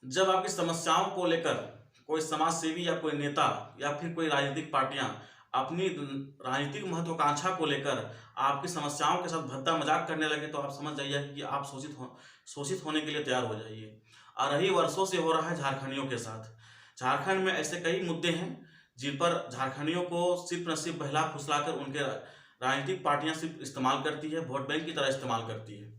जब आपकी समस्याओं को लेकर कोई समाज सेवी या कोई नेता या फिर कोई राजनीतिक पार्टियां अपनी राजनीतिक महत्वाकांक्षा को लेकर आपकी समस्याओं के साथ भद्दा मजाक करने लगे, तो आप समझ जाइए कि आप शोषित होने के लिए तैयार हो जाइए। और रही वर्षों से हो रहा है झारखंडियों के साथ। झारखंड में ऐसे कई मुद्दे हैं जिन पर झारखंडियों को सिर्फ न सिर्फ बहला फुसलाकर उनके राजनीतिक पार्टियां सिर्फ इस्तेमाल करती है, वोट बैंक की तरह इस्तेमाल करती है।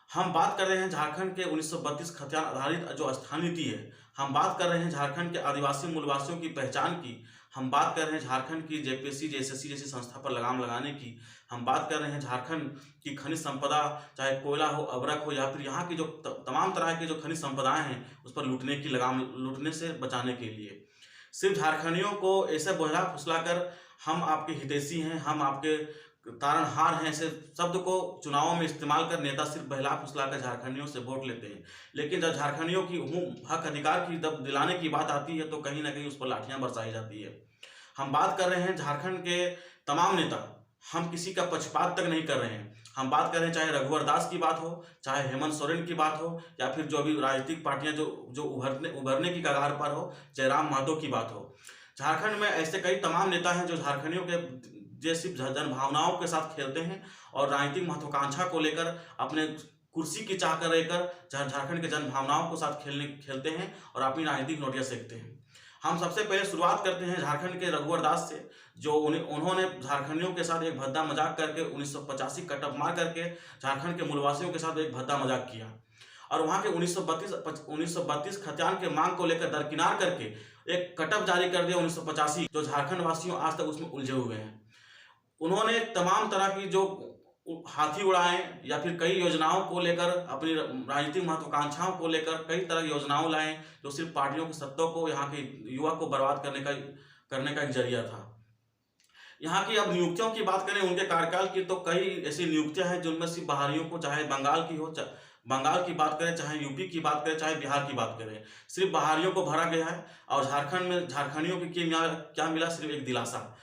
हम बात कर रहे हैं झारखंड के 1932 खतियान आधारित जो स्थानीय नीति है। हम बात कर रहे हैं झारखंड के आदिवासी मूलवासियों की पहचान की। हम बात कर रहे हैं झारखंड की जेपीएससी जेएसएससी जैसी संस्था पर लगाम लगाने की। हम बात कर रहे हैं झारखंड की खनिज संपदा, चाहे कोयला हो, अभ्रक हो, या फिर यहाँ की जो तमाम तरह की जो खनिज संपदाएं हैं उस पर लूटने से बचाने के लिए। सिर्फ झारखंडियों को ऐसे बोझला फुसलाकर हम आपके हितैषी हैं, हम आपके तारणहार हैं, ऐसे शब्द को चुनावों में इस्तेमाल कर नेता सिर्फ बहला फुसला कर झारखंडियों से वोट लेते हैं। लेकिन जब झारखंडियों की हक अधिकार की जब दिलाने की बात आती है तो कहीं ना कहीं उस पर लाठियां बरसाई जाती है। हम बात कर रहे हैं झारखंड के तमाम नेता, हम किसी का पक्षपात तक नहीं कर रहे हैं। हम बात कर रहे हैं चाहे रघुवर दास की बात हो, चाहे हेमंत सोरेन की बात हो, या फिर जो भी राजनीतिक पार्टियां जो जो उभरने की कगार पर हो, जयराम महतो की बात हो। झारखंड में ऐसे कई तमाम नेता हैं जो झारखंडियों के जैसी जन भावनाओं के साथ खेलते हैं और राजनीतिक महत्वाकांक्षा को लेकर अपने कुर्सी की चाह कर लेकर झारखंड के जन भावनाओं के साथ खेलते हैं और अपनी राजनीतिक नोटियां सेकते हैं। हम सबसे पहले शुरुआत करते हैं झारखंड के रघुवर दास से, जो उन्होंने झारखंडियों के साथ एक भद्दा मजाक करके 1985 कटअप मार करके झारखंड के मूलवासियों के साथ एक भद्दा मजाक किया और वहां के 1932 खतियान के मांग को लेकर दरकिनार करके एक कटअप जारी कर दिया 1985, जो झारखंड वासियों आज तक उसमें उलझे हुए हैं। उन्होंने तमाम तरह की जो हाथी उड़ाए या फिर कई योजनाओं को लेकर अपनी राजनीतिक महत्वाकांक्षाओं को लेकर कई तरह की योजनाओं लाए जो सिर्फ पार्टियों के सत्ता को, यहाँ के युवा को बर्बाद करने का एक जरिया था। यहाँ की अब नियुक्तियों की बात करें उनके कार्यकाल की, तो कई ऐसी नियुक्तियां हैं जिनमें सिर्फ बाहरियों को, चाहे बंगाल की बात करें, चाहे यूपी की बात करें, चाहे बिहार की बात करें, सिर्फ बाहरियों को भरा गया है। और झारखंड में झारखंडियों की क्या मिला? सिर्फ एक दिलासा।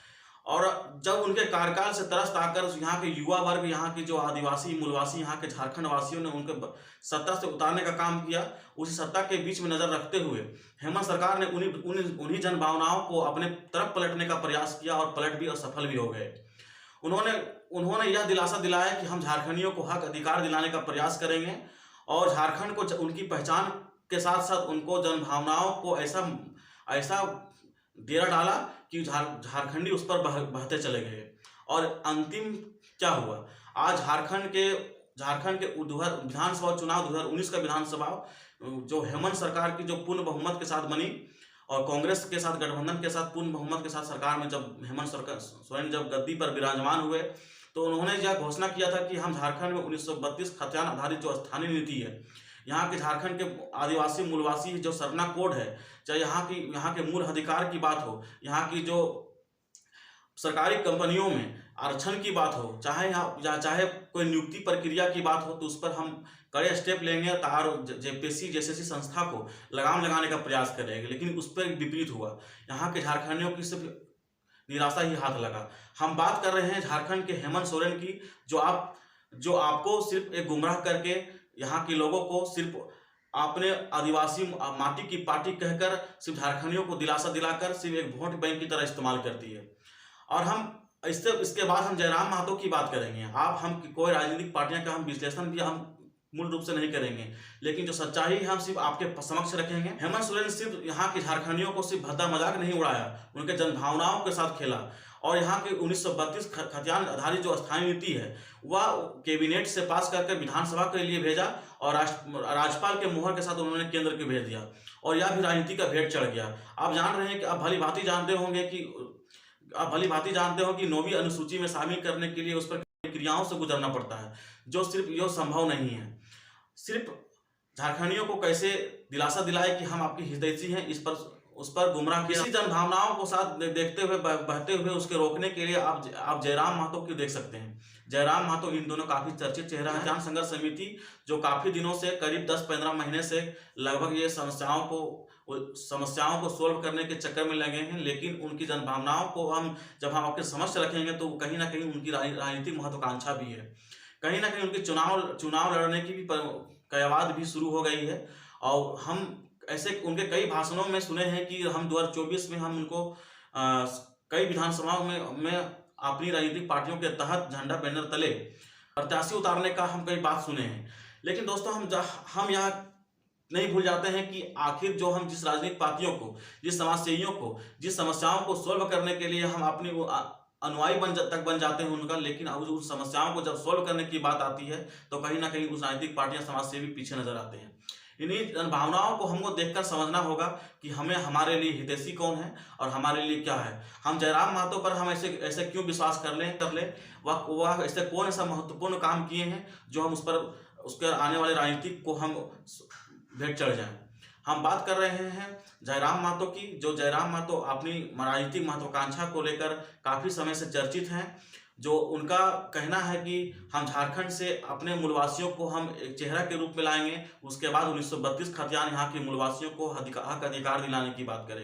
और जब उनके कार्यकाल से तरस आकर यहाँ के युवा वर्ग, यहाँ की जो आदिवासी मूलवासी, यहाँ के झारखंड वासियों ने उनके सत्ता से उतारने का काम किया, उसी सत्ता के बीच में नजर रखते हुए हेमंत सरकार ने उन्हीं जन भावनाओं को अपने तरफ पलटने का प्रयास किया और पलट भी और सफल भी हो गए। उन्होंने यह दिलासा दिलाया कि हम झारखंडियों को हक अधिकार दिलाने का प्रयास करेंगे और झारखंड को उनकी पहचान के साथ साथ उनको जन भावनाओं को ऐसा डेरा डाला कि झारखंडी उस पर बहते चले गए। और अंतिम क्या हुआ? आज झारखंड के विधानसभा चुनाव 2019 का विधानसभा जो हेमंत सरकार की जो पूर्ण बहुमत के साथ बनी और कांग्रेस के साथ गठबंधन के साथ पूर्ण बहुमत के साथ सरकार में जब हेमंत सोरेन जब गद्दी पर विराजमान हुए, तो उन्होंने यह घोषणा किया था कि हम झारखंड में 1932 खतियान आधारित जो स्थानीय नीति है, यहाँ के झारखंड के आदिवासी मूलवासी जो सरना कोड है, चाहे यहाँ के मूल अधिकार की बात हो, यहाँ की जो सरकारी कंपनियों में आरक्षण की बात हो, चाहे कोई नियुक्ति प्रक्रिया की बात हो, तो उस पर हम कड़े स्टेप लेंगे और जेपीएससी जैसी संस्था को लगाम लगाने का प्रयास करेंगे। लेकिन उस पर विपरीत हुआ, यहाँ के झारखंडियों की सिर्फ निराशा ही हाथ लगा। हम बात कर रहे हैं झारखंड के हेमंत सोरेन की, जो आपको सिर्फ एक गुमराह करके यहाँ के लोगों को सिर्फ आपने आदिवासी माटी की पार्टी कहकर सिर्फ झारखंडियों को दिलासा दिलाकर सिर्फ एक वोट बैंक की तरह इस्तेमाल करती है। और हम इसके बाद हम जयराम महतो की बात करेंगे। हम कोई राजनीतिक पार्टियां का हम विश्लेषण भी हम मूल रूप से नहीं करेंगे, लेकिन जो सच्चाई हम सिर्फ आपके समक्ष रखेंगे। हेमंत सोरेन सिर्फ यहाँ के झारखंडियों को सिर्फ भद्दा मजाक नहीं उड़ाया, उनके जनभावनाओं के साथ खेला और यहाँ के 1932 खतियान आधारित जो स्थानीय नीति है वह कैबिनेट से पास करके विधानसभा के लिए भेजा और राज्यपाल के मोहर के साथ उन्होंने केंद्र को भेज दिया और यह भी राजनीति का भेंट चढ़ गया। आप जान रहे हैं कि आप भली भांति जानते हो कि 9वीं अनुसूची में शामिल करने के लिए उस पर क्रियाओं से गुजरना पड़ता है, जो सिर्फ यह संभव नहीं है। सिर्फ झारखंडियों को कैसे दिलासा दिलाए कि हम आपकी हितैषी हैं, उस पर गुमराह किया। इसी जन भावनाओं को साथ देखते हुए बहते हुए उसके रोकने के लिए आप जयराम महतो की देख सकते हैं। जयराम महतो इन दोनों काफी चर्चित चेहरा है। किसान संघर्ष समिति जो काफी दिनों से करीब 10-15 महीने से लगभग ये समस्याओं को सोल्व करने के चक्कर में लगे हैं, लेकिन उनकी जन भावनाओं को जब हम आपके समक्ष रखेंगे तो कहीं ना कहीं उनकी राजनीतिक महत्वाकांक्षा भी है, कहीं ना कहीं उनकी चुनाव लड़ने की भी कयावत भी शुरू हो गई है। और हम ऐसे उनके कई भाषणों में सुने हैं कि हम 2024 में हम उनको कई विधानसभाओं में अपनी राजनीतिक पार्टियों के तहत झंडा बैनर तले प्रत्याशी उतारने का हम कई बात सुने हैं। लेकिन दोस्तों हम यहाँ नहीं भूल जाते हैं कि आखिर जो हम जिस राजनीतिक पार्टियों को, जिस समाजसेवियों को, जिस समस्याओं को सोल्व करने के लिए हम अपनी वो अनुयायी बन जाते हैं उनका, लेकिन अब उस समस्याओं को जब सोल्व करने की बात आती है तो कहीं ना कहीं उस राजनीतिक पार्टियां, समाजसेवी पीछे नजर आते हैं। इन्हीं भावनाओं को हमको देखकर समझना होगा कि हमें हमारे लिए हितैषी कौन है और हमारे लिए क्या है। हम जयराम महतो पर हम ऐसे क्यों विश्वास कर लें वह ऐसे कौन ऐसा महत्वपूर्ण काम किए हैं जो हम उसके आने वाले राजनीतिक को हम भेंट चढ़ जाएं। हम बात कर रहे हैं जयराम महतो की, जो जयराम महतो अपनी राजनीतिक महत्वाकांक्षा को लेकर काफ़ी समय से चर्चित हैं। जो उनका कहना है कि हम झारखंड से अपने मूलवासियों को हम एक चेहरा के रूप में लाएंगे, उसके बाद 1932 खतियान यहाँ के मूलवासियों को हक अधिकार दिलाने की बात करेंगे।